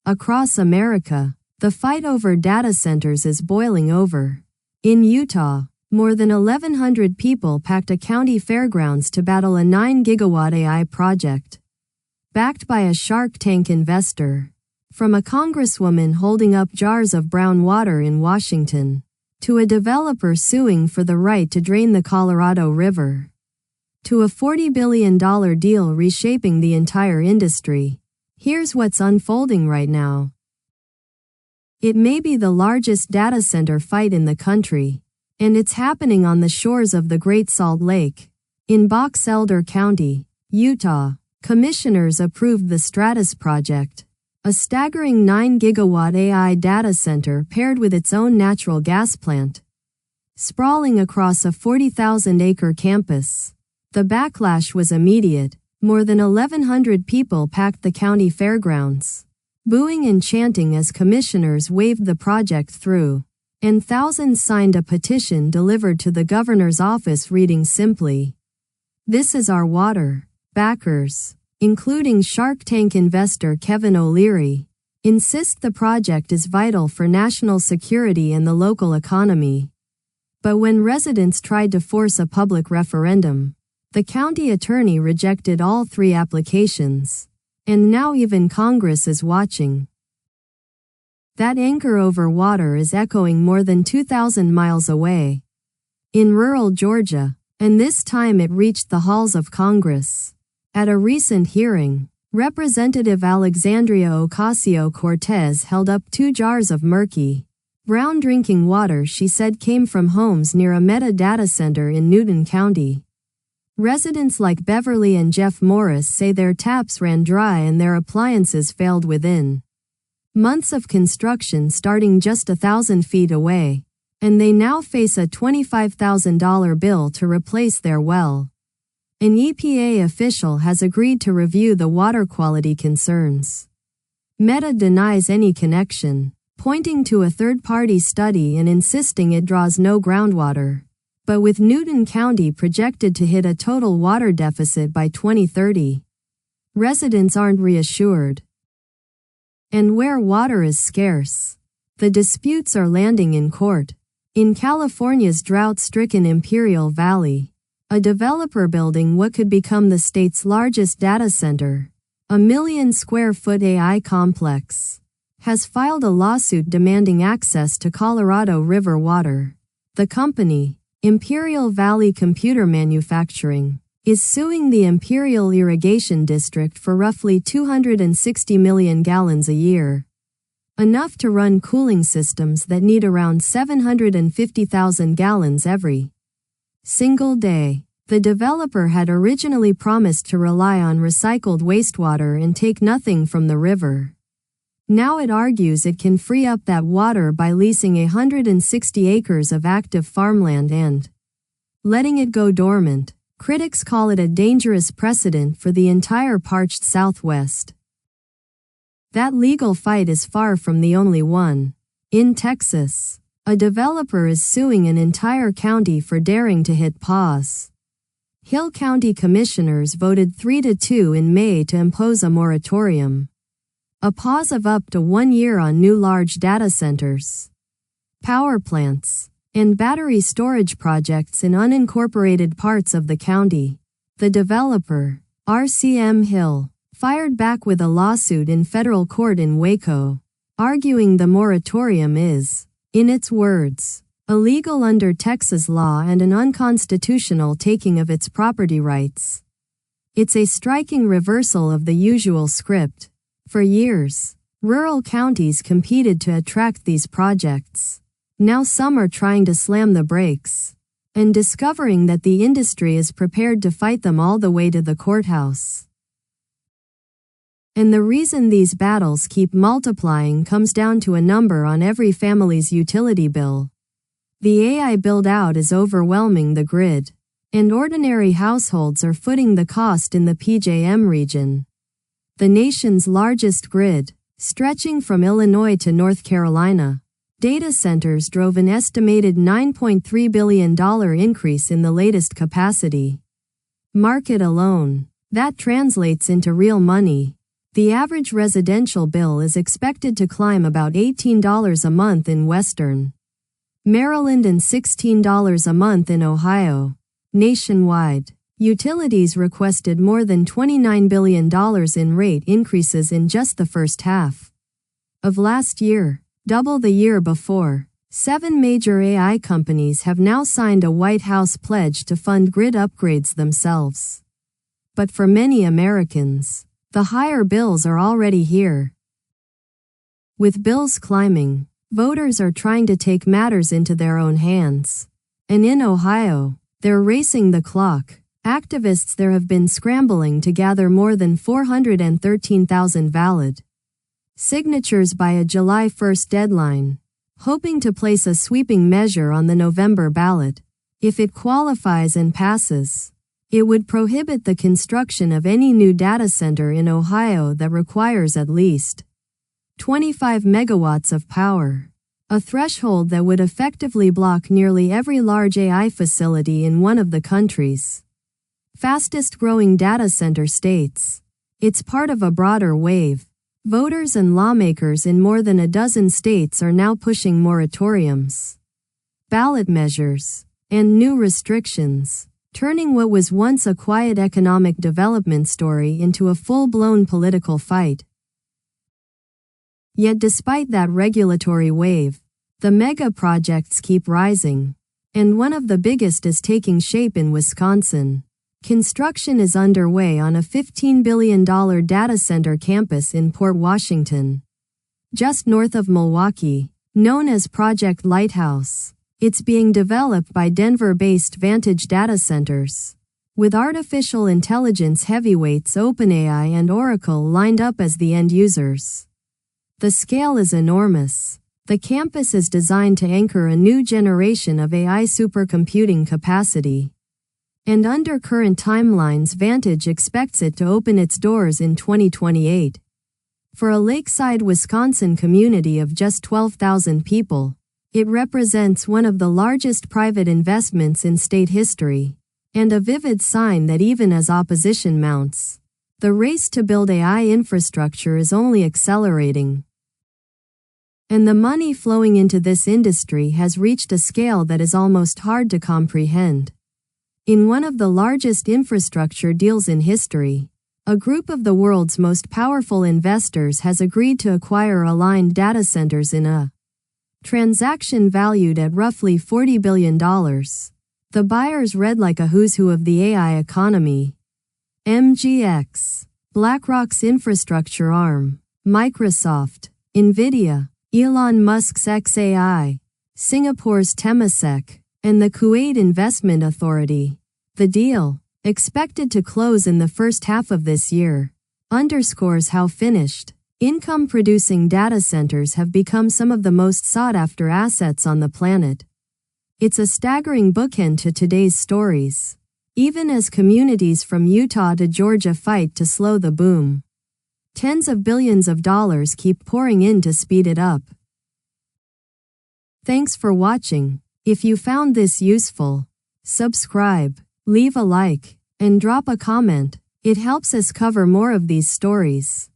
Across America, the fight over data centers is boiling over. In Utah, more than 1,100 people packed a county fairgrounds to battle a 9-gigawatt AI project, backed by a Shark Tank investor. From a congresswoman holding up jars of brown water in Washington, to a developer suing for the right to drain the Colorado River, to a $40 billion deal reshaping the entire industry, here's what's unfolding right now. It may be the largest data center fight in the country, and it's happening on the shores of the Great Salt Lake. In Box Elder County, Utah, commissioners approved the Stratos Project, a staggering 9-gigawatt AI data center paired with its own natural gas plant, sprawling across a 40,000-acre campus. The backlash was immediate. More than 1,100 people packed the county fairgrounds, booing and chanting as commissioners waved the project through, and thousands signed a petition delivered to the governor's office reading simply, "This is our water." Backers, including Shark Tank investor Kevin O'Leary, insist the project is vital for national security and the local economy. But when residents tried to force a public referendum, the county attorney rejected all 3 applications. And now even Congress is watching. That anger over water is echoing more than 2,000 miles away, in rural Georgia, and this time it reached the halls of Congress. At a recent hearing, Representative Alexandria Ocasio-Cortez held up 2 jars of murky, brown drinking water she said came from homes near a Meta data center in Newton County. Residents like Beverly and Jeff Morris say their taps ran dry and their appliances failed within months of construction starting just 1,000 feet away, and they now face a $25,000 bill to replace their well. An EPA official has agreed to review the water quality concerns. Meta denies any connection, pointing to a third-party study and insisting it draws no groundwater. But with Newton County projected to hit a total water deficit by 2030, residents aren't reassured. And where water is scarce, the disputes are landing in court. In California's drought-stricken Imperial Valley, a developer building what could become the state's largest data center, a 1 million square foot AI complex, has filed a lawsuit demanding access to Colorado River water. The company, Imperial Valley Computer Manufacturing, is suing the Imperial Irrigation District for roughly 260 million gallons a year, enough to run cooling systems that need around 750,000 gallons every single day. The developer had originally promised to rely on recycled wastewater and take nothing from the river. Now it argues it can free up that water by leasing 160 acres of active farmland and letting it go dormant. Critics call it a dangerous precedent for the entire parched Southwest. That legal fight is far from the only one. In Texas, a developer is suing an entire county for daring to hit pause. Hill County commissioners voted 3-2 in May to impose a moratorium. A pause of up to 1 year on new large data centers, power plants, and battery storage projects in unincorporated parts of the county. The developer, RCM Hill, fired back with a lawsuit in federal court in Waco, arguing the moratorium is, in its words, illegal under Texas law and an unconstitutional taking of its property rights. It's a striking reversal of the usual script. For years, rural counties competed to attract these projects. Now some are trying to slam the brakes, and discovering that the industry is prepared to fight them all the way to the courthouse. And the reason these battles keep multiplying comes down to a number on every family's utility bill. The AI build-out is overwhelming the grid, and ordinary households are footing the cost in the PJM region, the nation's largest grid, stretching from Illinois to North Carolina. Data centers drove an estimated $9.3 billion increase in the latest capacity market alone. That translates into real money. The average residential bill is expected to climb about $18 a month in Western Maryland and $16 a month in Ohio. Nationwide, utilities requested more than $29 billion in rate increases in just the first half of last year, double the year before. 7 major AI companies have now signed a White House pledge to fund grid upgrades themselves. But for many Americans, the higher bills are already here. With bills climbing, voters are trying to take matters into their own hands. And in Ohio, they're racing the clock. Activists there have been scrambling to gather more than 413,000 valid signatures by a July 1 deadline, hoping to place a sweeping measure on the November ballot. If it qualifies and passes, it would prohibit the construction of any new data center in Ohio that requires at least 25 megawatts of power, a threshold that would effectively block nearly every large AI facility in one of the country's fastest-growing data center states. It's part of a broader wave. Voters and lawmakers in more than a dozen states are now pushing moratoriums, ballot measures, and new restrictions, turning what was once a quiet economic development story into a full-blown political fight. Yet despite that regulatory wave, the mega projects keep rising, and one of the biggest is taking shape in Wisconsin. Construction is underway on a $15 billion data center campus in Port Washington, just north of Milwaukee, known as Project Lighthouse. It's being developed by Denver-based Vantage Data Centers, with artificial intelligence heavyweights OpenAI and Oracle lined up as the end users. The scale is enormous. The campus is designed to anchor a new generation of AI supercomputing capacity. And under current timelines, Vantage expects it to open its doors in 2028. For a lakeside Wisconsin community of just 12,000 people, it represents one of the largest private investments in state history, and a vivid sign that even as opposition mounts, the race to build AI infrastructure is only accelerating. And the money flowing into this industry has reached a scale that is almost hard to comprehend. In one of the largest infrastructure deals in history, a group of the world's most powerful investors has agreed to acquire aligned data centers in a transaction valued at roughly $40 billion. The buyers read like a who's who of the AI economy. MGX, BlackRock's infrastructure arm, Microsoft, NVIDIA, Elon Musk's xAI, Singapore's Temasek, and the Kuwait Investment Authority. The deal, expected to close in the first half of this year, underscores how finished, income-producing data centers have become some of the most sought-after assets on the planet. It's a staggering bookend to today's stories, even as communities from Utah to Georgia fight to slow the boom. Tens of billions of dollars keep pouring in to speed it up. Thanks for watching. If you found this useful, subscribe, leave a like, and drop a comment. It helps us cover more of these stories.